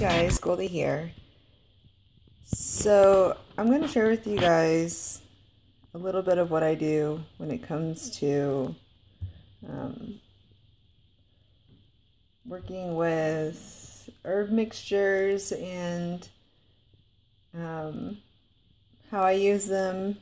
guys, Goldie here. So I'm going to share with you guys a little bit of what I do when it comes to working with herb mixtures and how I use them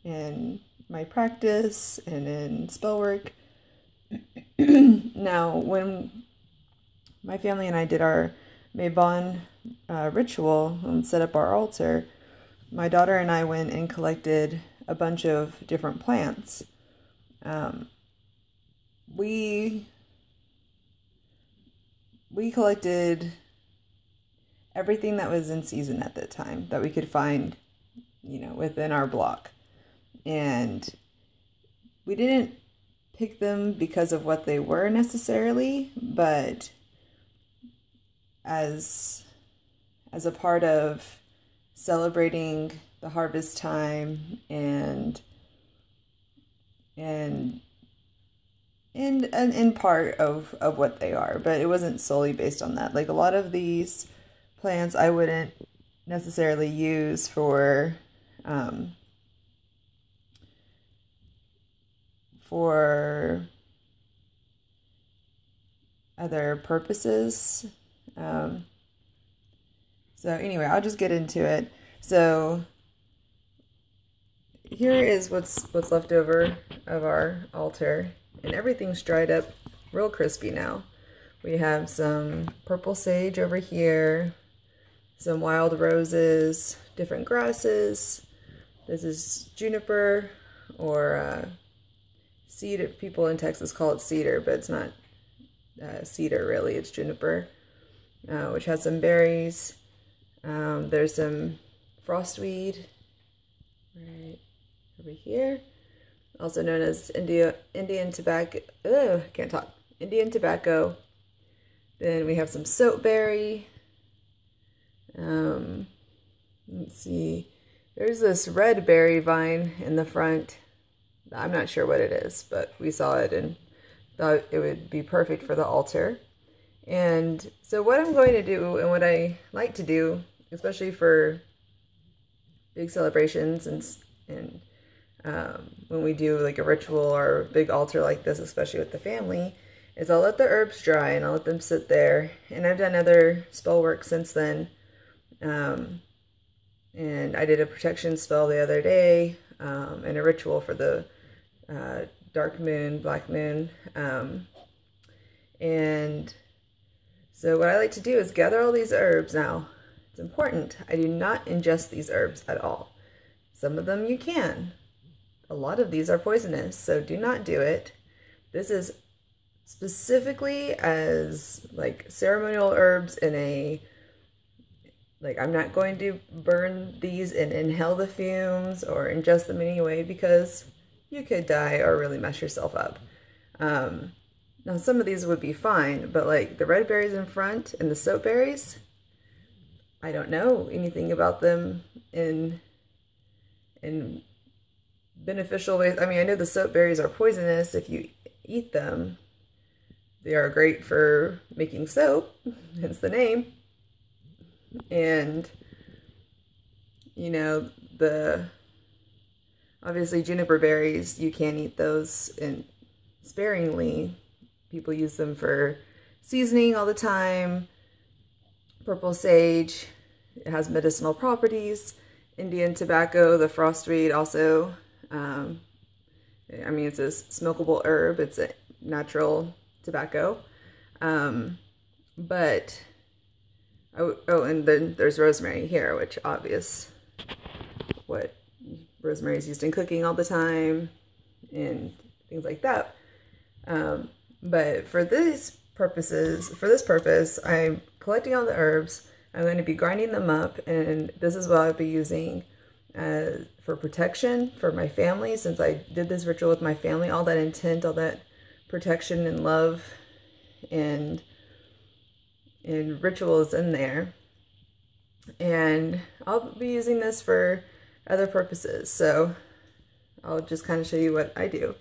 in my practice and in spell work. Now, when my family and I did our Mabon ritual and set up our altar, my daughter and I went and collected a bunch of different plants. We collected everything that was in season at that time that we could find, within our block. And we didn't pick them because of what they were necessarily, but as a part of celebrating the harvest time and in part of what they are, but it wasn't solely based on that. Like, a lot of these plants I wouldn't necessarily use for other purposes. So anyway, I'll just get into it. So here is what's left over of our altar, and everything's dried up real crispy now. We have some purple sage over here, some wild roses, different grasses. This is juniper, or cedar. People in Texas call it cedar, but it's not cedar really, it's juniper, which has some berries. There's some frostweed right over here, also known as Indian tobacco. Can't talk. Indian tobacco. Then we have some soapberry. Let's see. There's this red berry vine in the front. I'm not sure what it is, but we saw it and thought it would be perfect for the altar. And so what I'm going to do, and what I like to do, especially for big celebrations and when we do like a ritual or a big altar like this, especially with the family, is I'll let the herbs dry and I'll let them sit there. And I've done other spell work since then. And I did a protection spell the other day, and a ritual for the dark moon, black moon. And so what I like to do is gather all these herbs. Now, it's important, I do not ingest these herbs at all. Some of them you can. A lot of these are poisonous, so do not do it. This is specifically as like ceremonial herbs in a, like, I'm not going to burn these and inhale the fumes or ingest them anyway, because you could die or really mess yourself up. Now, some of these would be fine, but like the red berries in front and the soap berries, I don't know anything about them in beneficial ways. I mean, I know the soap berries are poisonous if you eat them. They are great for making soap, hence the name. And, obviously juniper berries, you can eat those sparingly. People use them for seasoning all the time. Purple sage, it has medicinal properties. Indian tobacco, the frostweed, also, it's a smokable herb. It's a natural tobacco. And then there's rosemary here, which obvious, what rosemary is used in cooking all the time and things like that. But for this purpose, I'm collecting all the herbs. I'm going to be grinding them up, and this is what I'll be using for protection for my family. Since I did this ritual with my family, all that intent, all that protection and love and rituals in there. And I'll be using this for other purposes, so I'll just kind of show you what I do.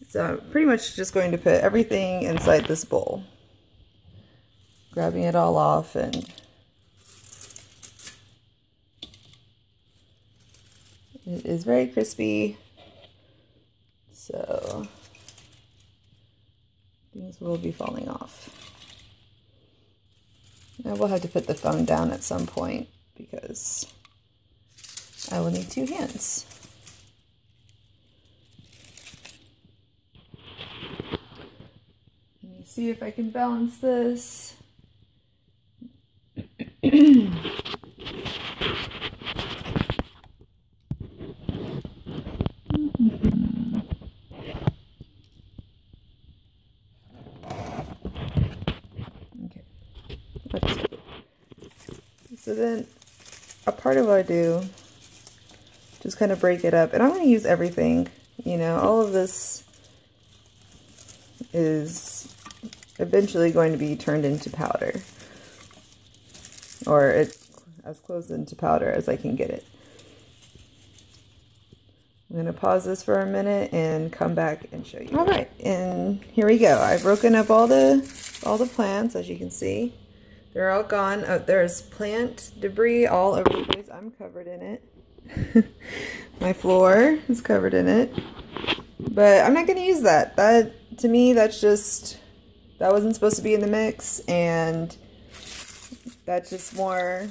So I'm pretty much just going to put everything inside this bowl, grabbing it all off and It is very crispy, so things will be falling off. Now we'll have to put the phone down at some point because I will need 2 hands. Let me see if I can balance this. So then a part of what I do, just kind of break it up, and I'm going to use everything, you know, all of this is eventually going to be turned into powder, or it's as close into powder as I can get it. I'm going to pause this for a minute and come back and show you. All right, and here we go. I've broken up all the plants, as you can see. They're all gone. Oh, there's plant debris all over the place. I'm covered in it. My floor is covered in it. But I'm not going to use that. That, to me, that's just, that wasn't supposed to be in the mix. And that's just more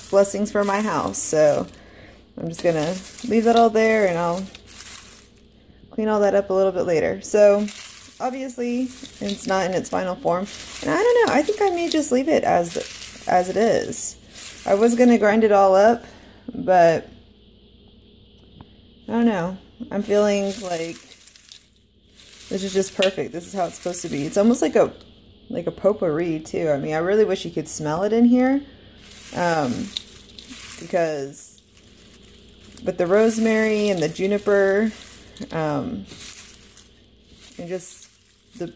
blessings for my house. So I'm just going to leave that all there, and I'll clean all that up a little bit later. So obviously it's not in its final form, and I don't know, I think I may just leave it as it is. I was gonna grind it all up, but I don't know, I'm feeling like this is just perfect. This is how it's supposed to be. It's almost like a potpourri too. I mean, I really wish you could smell it in here, because with the rosemary and the juniper, and just the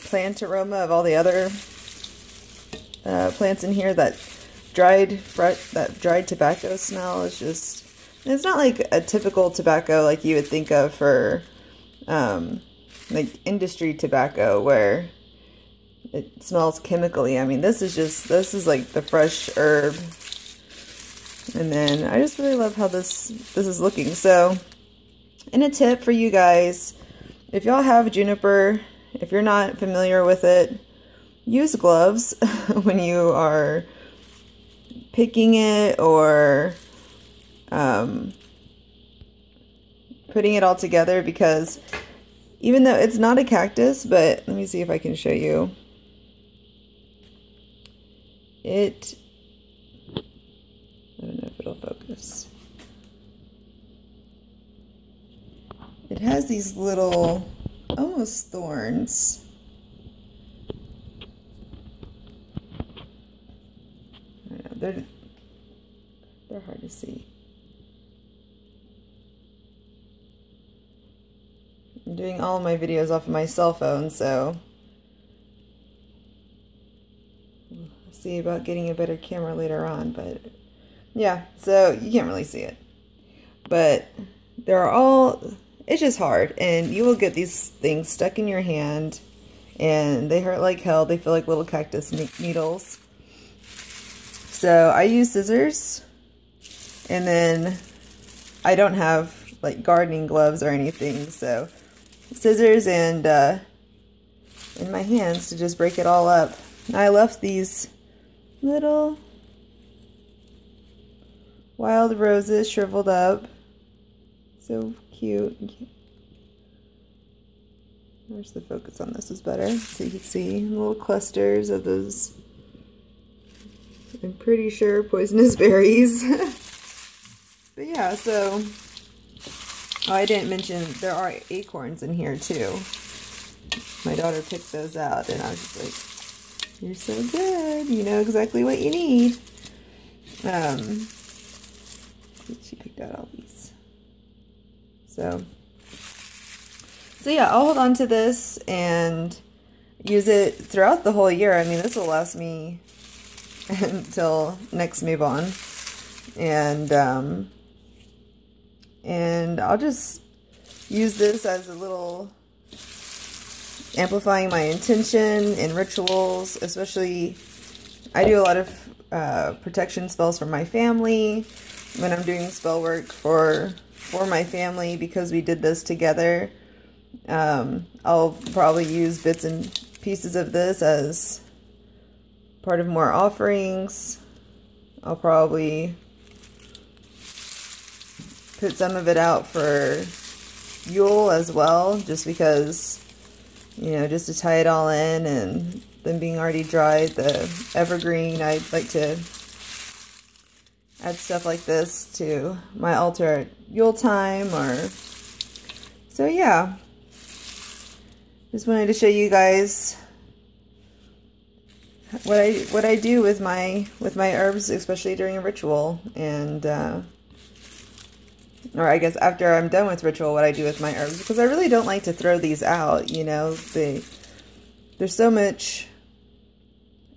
plant aroma of all the other plants in here, that dried tobacco smell is just, it's not like a typical tobacco like you would think of for like industry tobacco where it smells chemically. I mean, this is like the fresh herb. And then I just really love how this is looking. So, and a tip for you guys, if y'all have juniper, if you're not familiar with it, use gloves when you are picking it or putting it all together, because even though it's not a cactus, but let me see if I can show you. I don't know if it'll focus. It has these little, almost thorns. I don't know, they're hard to see. I'm doing all of my videos off of my cell phone, so we'll see about getting a better camera later on, but yeah, so you can't really see it. But they're all, it's just hard, and you will get these things stuck in your hand, and they hurt like hell. They feel like little cactus needles. So I use scissors, and then I don't have like gardening gloves or anything, so scissors and in my hands to just break it all up. I left these little wild roses shriveled up. So cute. Where's the focus on this is better, so you can see little clusters of those, I'm pretty sure, poisonous berries. But yeah, so, oh, I didn't mention there are acorns in here too. My daughter picked those out, and I was just like, you're so good, you know exactly what you need. She picked out all these. So yeah, I'll hold on to this and use it throughout the whole year. I mean, this will last me until next Mabon. And I'll just use this as a little amplifying my intention and rituals. Especially, I do a lot of protection spells for my family, when I'm doing spell work for my family, because we did this together. I'll probably use bits and pieces of this as part of more offerings. I'll probably put some of it out for Yule as well, just because, you know, just to tie it all in, and them being already dried, the evergreen, I like to add stuff like this to my altar at Yule time. Or so yeah, just wanted to show you guys what I do with my herbs, especially during a ritual, and or I guess after I'm done with ritual, what I do with my herbs, because I really don't like to throw these out. You know, there's so much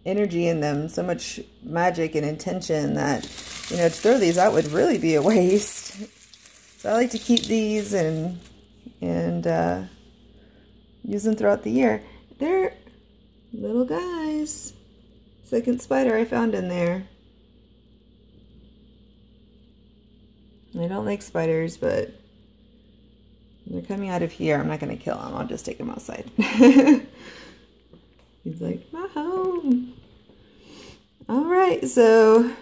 energy in them, so much magic and intention, that, you know, to throw these out would really be a waste. So I like to keep these and use them throughout the year. They're little guys. Second spider I found in there. I don't like spiders, but they're coming out of here. I'm not going to kill them. I'll just take them outside. He's like, my home. All right, so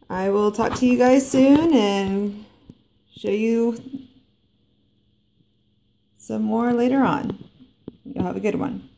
I will talk to you guys soon and show you some more later on. You'll have a good one.